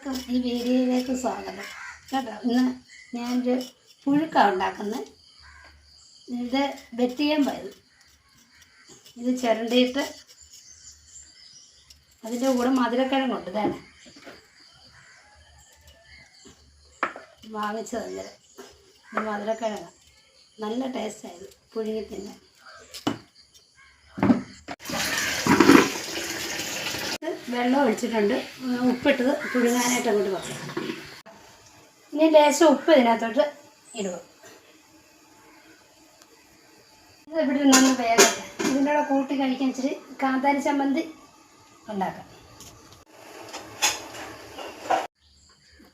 ഈ വീഡിയോയിലേക്ക് സ്വാഗതം കേട്ടോ. ഇന്ന് ഞാനൊരു പുഴുക്കാണ് ഉണ്ടാക്കുന്നത്. ഇത് വെറ്റിയം പയറ് ഇത് ചിരണ്ടിയിട്ട് അതിൻ്റെ കൂടെ മധുരക്കിഴങ്ങുണ്ട്. ഇതാണ് വാങ്ങിച്ചത്. അന്നേരം ഇത് മധുരക്കിഴങ്ങ് നല്ല ടേസ്റ്റായത് പുഴുങ്ങി തിന്നാൻ. വെള്ളം ഒഴിച്ചിട്ടുണ്ട്, ഉപ്പിട്ടത് പുഴുങ്ങാനായിട്ട് അങ്ങോട്ട് വെക്കാം. ഇനി ലേശം ഉപ്പ് ഇതിനകത്തോട്ട് ഇടുക. ഇത് ഇവിടെ നിന്ന് വേഗത്തെ ഇതിൻ്റെ കൂടെ കൂട്ടി കഴിക്കാൻ ഇച്ചിരി കാന്താരി ചമ്മന്തി ഉണ്ടാക്കാം.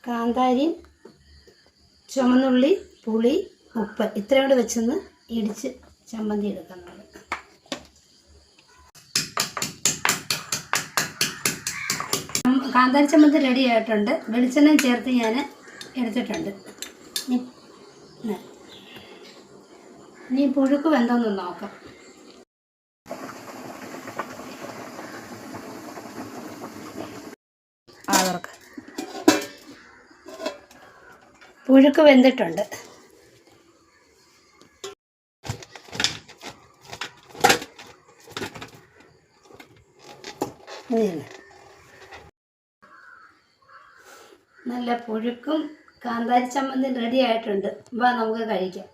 കാന്താരിയും ചുമന്നുള്ളി, പുളി, ഉപ്പ് ഇത്രയും കൂടെ വെച്ചൊന്ന് ഇടിച്ച് ചമ്മന്തി എടുക്കാം. നമ്മൾ കാന്താരി ചമ്മന്തി റെഡി ആയിട്ടുണ്ട്. വെളിച്ചെണ്ണ ചേർത്ത് ഞാൻ എടുത്തിട്ടുണ്ട്. ഇനി പുഴുക്ക് വെന്തോന്ന് നോക്കാം. പുഴുക്ക് വെന്തിട്ടുണ്ട്. നല്ല പുഴുക്കും കാന്താരി ചമ്മന്തി റെഡി ആയിട്ടുണ്ട്. വാ നമുക്ക് കഴിക്കാം.